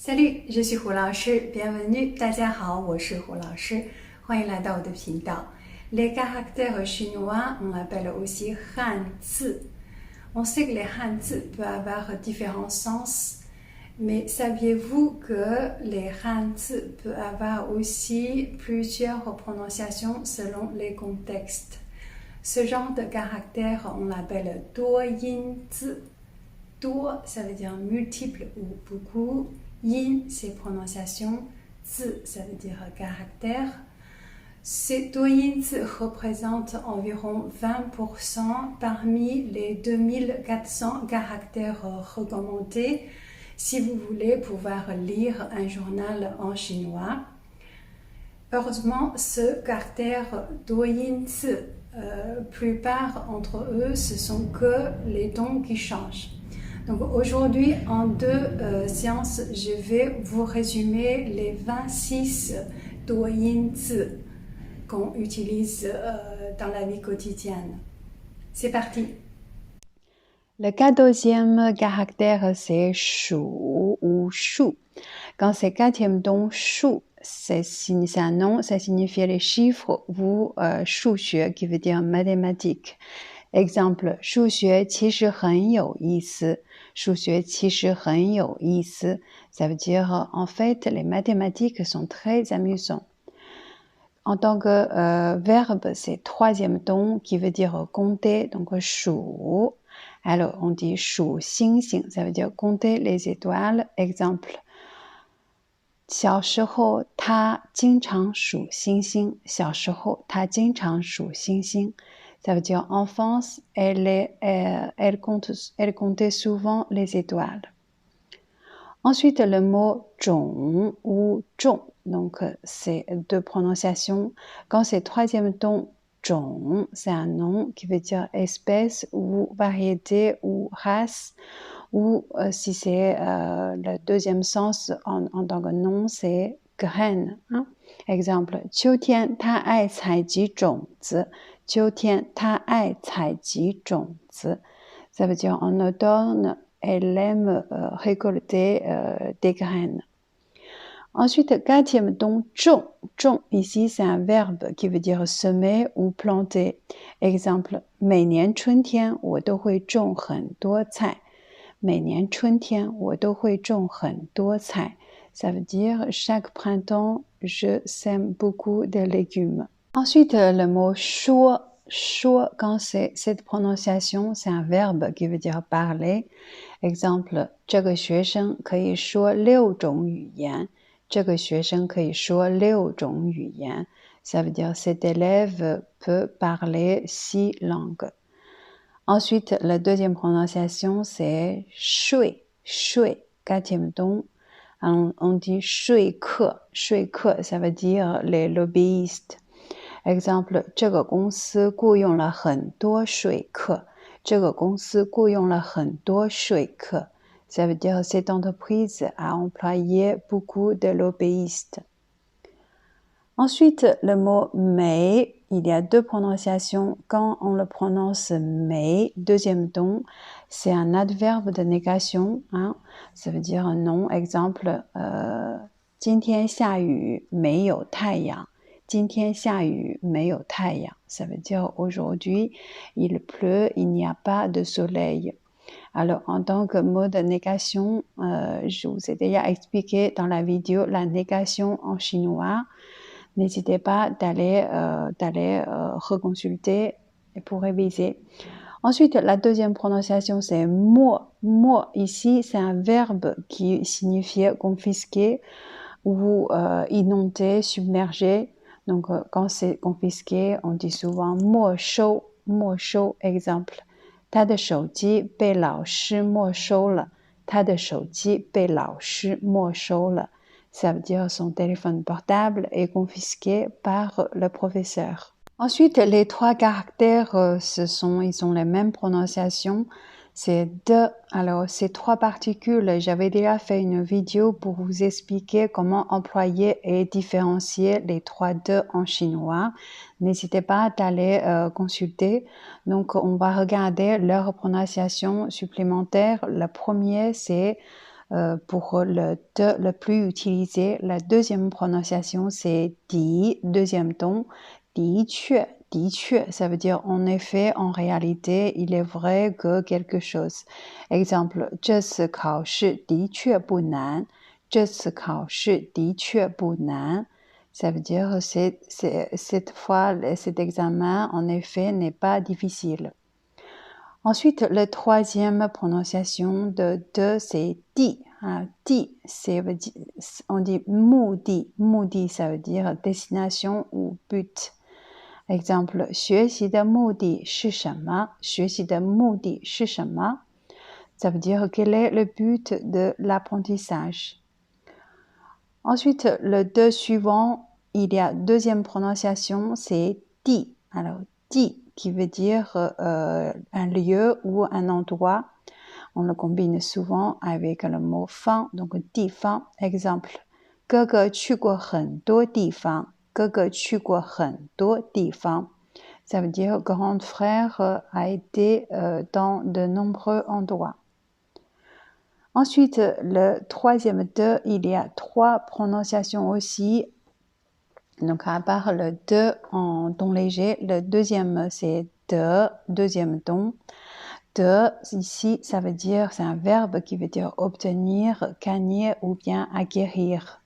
Salut，je suis胡老师，bienvenue，大家好，我是胡老师，欢迎来到我的频道。Les caractères chinois, on l'appelle aussi hanzi. On sait que les hanzi peuvent avoir différents sens, mais saviez-vous que les hanzi peuvent avoir aussi plusieurs prononciations selon les contextes? Ce genre de caractère, on l'appelle duoyinzi. Duo, ça veut dire multiple ou beaucoup. Yin, c'est prononciation. Zi, ça veut dire caractère. Ces douyin-zi représentent environ 20% parmi les 2400 caractères recommandés si vous voulez pouvoir lire un journal en chinois. Heureusement, ce caractère douyin-zi, plupart d'entre eux, ce sont que les tons qui changent. Donc aujourd'hui, en deux séances, je vais vous résumer les 26 douyin-zi qu'on utilise dans la vie quotidienne. C'est parti. Le 14e caractère, c'est shu ou shu. Quand c'est 4e ton shu, c'est un nom, ça signifie les chiffres ou shuxue qui veut dire mathématiques. Exemple, 数学其实很有意思。数学其实很有意思。Ça veut dire, en fait, les mathématiques sont très amusants. En tant que verbe, c'est 3e ton qui veut dire compter, donc 数. Alors, on dit 数星星, ça veut dire compter les étoiles. Exemple, 小时候他经常数星星。小时候他经常数星星。Ça veut dire enfance, elle comptait souvent les étoiles. Ensuite, le mot 种 ou 种, donc c'est deux prononciations. Quand c'est 3e ton, 种, c'est un nom qui veut dire espèce ou variété ou race. Ou si c'est le 2e sens en tant que nom, c'est graine. Hein? Exemple, 秋天他爱采集种子。秋天他爱采集种子。Ça veut dire en automne, elle aime récolter des graines. Ensuite, 4e ton, 种. 种 ici, c'est un verbe qui veut dire semer ou planter. Exemple, 每年春天我都会种很多菜。每年春天我都会种很多菜。Ça veut dire chaque printemps, je sème beaucoup de légumes. Ensuite, le mot 说, 说, quand c'est cette prononciation, c'est un verbe qui veut dire parler. Exemple, 这个学生可以说6种语言。这个学生可以说6种语言。Ça veut dire cet élève peut parler 6 langues. Ensuite, la 2e prononciation, c'est 睡, 睡, 4e ton. On dit 说客, 说客, ça veut dire les lobbyistes. Exemple, 这个公司雇佣了很多说客。这个公司雇佣了很多说客。Ça veut dire cette entreprise a employé beaucoup de lobbyistes. Ensuite, le mot 美, il y a deux prononciations. Quand on le prononce 美, 2e ton, c'est un adverbe de négation. Hein? Ça veut dire un nom. Exemple, 今天下雨没有太阳。今天下雨没有太阳。Ça veut dire aujourd'hui, il pleut, il n'y a pas de soleil. Alors, en tant que mot de négation, je vous ai déjà expliqué dans la vidéo la négation en chinois. N'hésitez pas d'aller reconsulter pour réviser. Ensuite, la 2e prononciation, c'est mo. Mo, ici, c'est un verbe qui signifie confisquer ou inonder, submerger. Donc, quand c'est confisqué, on dit souvent 没收, 没收. Exemple, 他的手机被老师没收了。他的手机被老师没收了。Ça veut dire son téléphone portable est confisqué par le professeur. Ensuite, les 3 caractères, ils ont les mêmes prononciations. C'est de. Alors, ces 3 particules, j'avais déjà fait une vidéo pour vous expliquer comment employer et différencier les 3 de en chinois. N'hésitez pas d'aller consulter. Donc, on va regarder leur prononciation supplémentaire. Le premier, c'est Pour le de le plus utilisé, la deuxième prononciation, c'est di, deuxième ton, di确, ça veut dire en effet, en réalité, il est vrai que quelque chose. Exemple, 这次考试的确不难，这次考试的确不难。Ça veut dire cette fois, cet examen, en effet, n'est pas difficile. Ensuite, la troisième prononciation de c'est di. Di, on dit mudi. Mudi, ça veut dire destination ou but. Exemple, 学习的目的是什么？学习的目的是什么？ Ça veut dire quel est le but de l'apprentissage. Ensuite, le de suivant, il y a deuxième prononciation, c'est di. Alors, di, qui veut dire un lieu ou un endroit. On le combine souvent avec le mot 方, donc 地方. Exemple, 哥哥去过很多地方。哥哥去过很多地方. Ça veut dire grand frère a été dans de nombreux endroits. Ensuite, le troisième de, il y a trois prononciations aussi. Donc, à part le de en ton léger, le deuxième, c'est de, deuxième ton. De, ici, ça veut dire, c'est un verbe qui veut dire obtenir, gagner ou bien acquérir.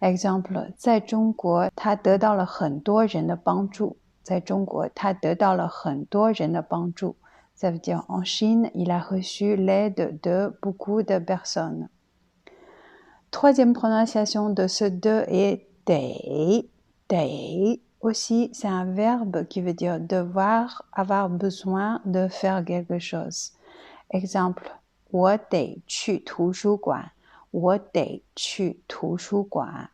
Exemple, 在中国，他得到了很多人的帮助。在中国，他得到了很多人的帮助。Ça veut dire, en Chine, il a reçu l'aide de beaucoup de personnes. Troisième prononciation de ce de est dei. Dei, aussi, c'est un verbe qui veut dire devoir, avoir besoin de faire quelque chose. Exemple, 我得去图书馆。我得去图书馆。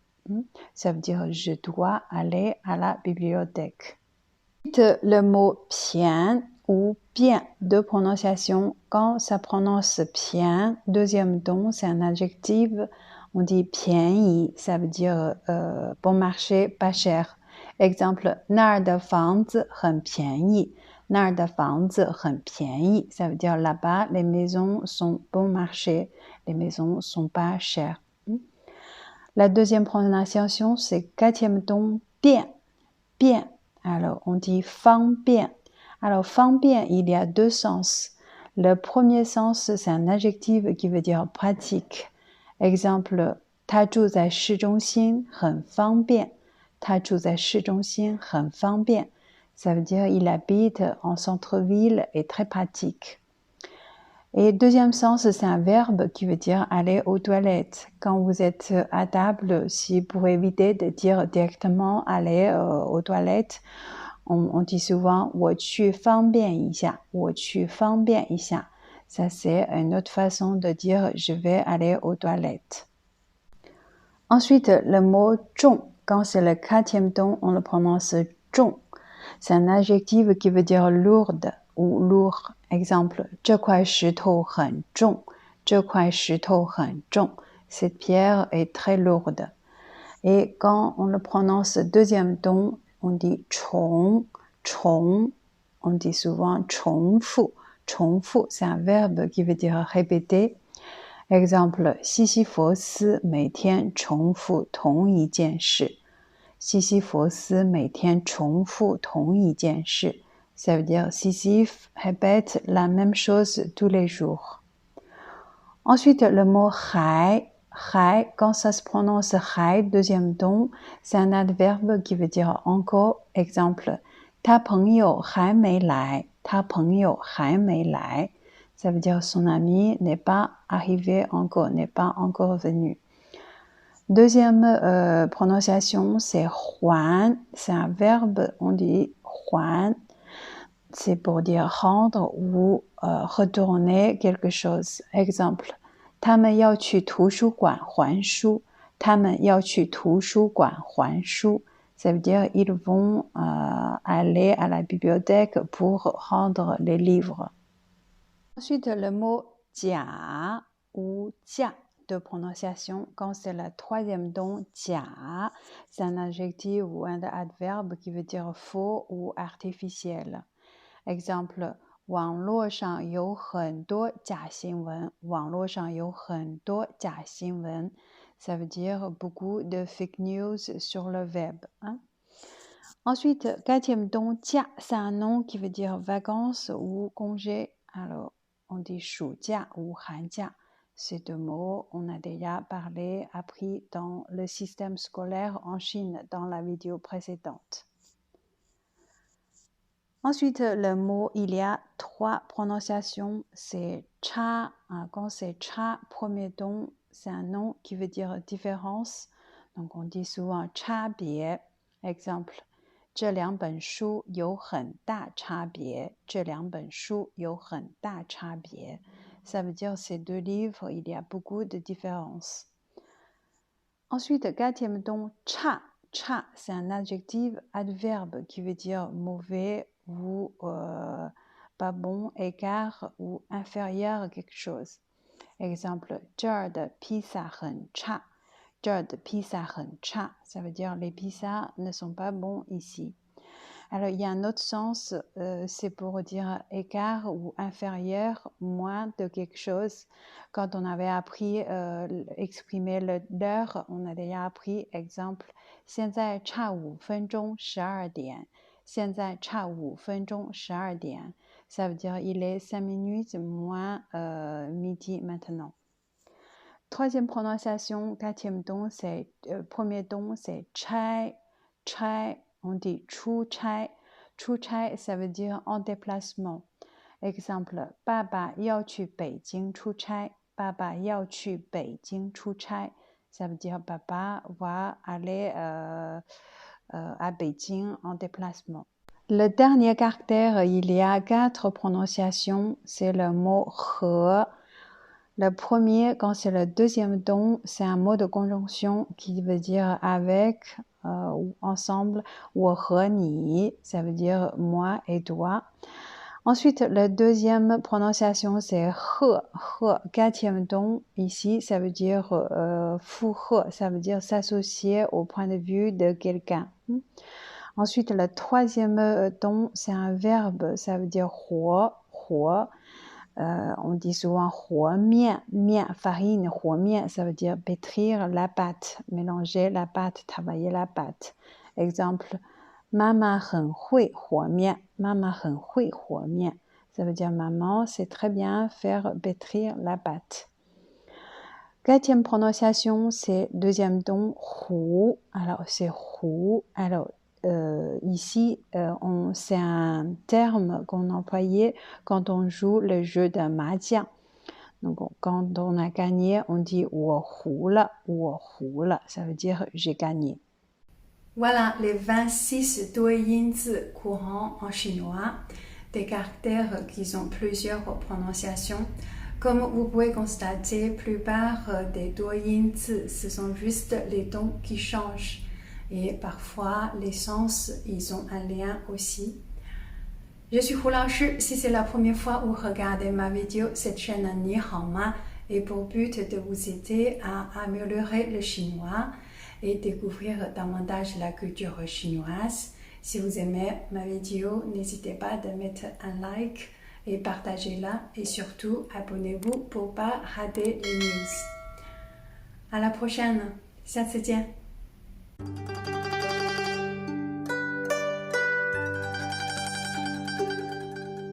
Ça veut dire je dois aller à la bibliothèque. Le mot bien ou bien de prononciation, quand ça prononce bien, deuxième ton, c'est un adjectif, on dit bien, ça veut dire bon marché, pas cher. Exemple, 那儿的房子很便宜。那儿的房子很便宜。Ça veut dire là-bas, les maisons sont bon marché, les maisons sont pas chères. La deuxième prononciation, c'est quatrième ton, bien, bien. Alors, on dit 方便. Alors, 方便, il y a deux sens. Le premier sens, c'est un adjectif qui veut dire pratique. Exemple, 他住在市中心，很方便。他住在市中心，很方便。Ça veut dire il habite en centre-ville et très pratique. Et deuxième sens, c'est un verbe qui veut dire aller aux toilettes. Quand vous êtes à table, si pour éviter de dire directement aller aux toilettes, on dit souvent 我去方便一下，我去方便一下. Ça, c'est une autre façon de dire je vais aller aux toilettes. Ensuite, le mot 重, quand c'est le quatrième ton, on le prononce 重. C'est un adjectif qui veut dire lourde ou lourd. Exemple, 这块石头很重。这块石头很重. Cette pierre est très lourde. Et quand on le prononce deuxième ton, on dit 重, 重. On dit souvent 重复. 重复, c'est un verbe qui veut dire répéter. Exemple, 西西弗斯每天重复同一件事。西西弗斯每天重复同一件事。Ça veut dire Sisyphe répète la même chose tous les jours. Ensuite, le mot 还, quand ça se prononce 还, deuxième ton, c'est un adverbe qui veut dire encore. Exemple, 他朋友还没来。他朋友还没来。Ça veut dire son ami n'est pas arrivé encore, n'est pas encore venu. Deuxième prononciation, c'est 还. C'est un verbe, on dit 还. C'est pour dire rendre ou retourner quelque chose. Exemple, 他们要去图书馆还书。他们要去图书馆还书。Ça veut dire ils vont aller à la bibliothèque pour rendre les livres. Ensuite, le mot 假 ou 假 de prononciation, quand c'est le troisième ton, 假, c'est un adjectif ou un adverbe qui veut dire faux ou artificiel. Exemple, 网络上有很多假新闻。网络上有很多假新闻。Ça veut dire beaucoup de fake news sur le web. Hein? Ensuite, quatrième don, tia, c'est un nom qui veut dire vacances ou congé. Alors, on dit 暑假 ou 寒假. Ces deux mots, on a déjà parlé, appris dans le système scolaire en Chine dans la vidéo précédente. Ensuite, le mot, il y a 3 prononciations. C'est cha. Quand c'est cha, premier don, c'est un nom qui veut dire différence. Donc, on dit souvent cha bie. Exemple, 这两本书有很大差别。这两本书有很大差别。Ça veut dire ces deux livres, il y a beaucoup de différences. Ensuite, quatrième don, cha. Cha, c'est un adjectif adverbe qui veut dire mauvais ou pas bon, écart ou inférieur à quelque chose. Exemple, 这儿的披萨很差。这儿的披萨很差. Ça veut dire les pizzas ne sont pas bons ici. Alors, il y a un autre sens, c'est pour dire écart ou inférieur, moins de quelque chose. Quand on avait appris exprimer l'heure, on a déjà appris, exemple, 现在差5分钟12点。现在差5分钟12点. Ça veut dire il est 5 minutes moins midi maintenant. Troisième prononciation, quatrième don, c'est premier don, c'est chai. Chai, on dit 出差. 出差, ça veut dire en déplacement. Exemple, 爸爸要去北京出差。爸爸要去北京出差. Ça veut dire papa va aller à Beijing en déplacement. Le dernier caractère, il y a 4 prononciations, c'est le mot 和. Le premier, quand c'est le deuxième don, c'est un mot de conjonction qui veut dire avec ou ensemble. 我和你, ça veut dire moi et toi. Ensuite, la deuxième prononciation, c'est 赫. Quatrième don, ici, ça veut dire 附和, ça veut dire s'associer au point de vue de quelqu'un. Ensuite, le troisième don, c'est un verbe, ça veut dire 和. On dit souvent 和面, farine, 和面, ça veut dire pétrir la pâte, mélanger la pâte, travailler la pâte. Exemple, 妈妈很会和面. 妈妈很会和面. Ça veut dire maman sait très bien faire pétrir la pâte. Quatrième prononciation, c'est deuxième don, 胡. Alors, c'est 胡. Alors, ici, c'est un terme qu'on employait quand on joue le jeu de mahjong. Donc, quand on a gagné, on dit 我胡了. Ça veut dire j'ai gagné. Voilà les 26 douyin-zi courants en chinois, des caractères qui ont plusieurs prononciations. Comme vous pouvez constater, la plupart des douyin-zi, ce sont juste les tons qui changent. Et parfois, les sens, ils ont un lien aussi. Je suis Hu Laoshi. Si c'est la première fois où vous regardez ma vidéo, cette chaîne Ni Hao Ma est pour but de vous aider à améliorer le chinois et découvrir davantage la culture chinoise. Si vous aimez ma vidéo, n'hésitez pas de mettre un like et partagez-la. Et surtout, abonnez-vous pour ne pas rater les news. À la prochaine. 下次见。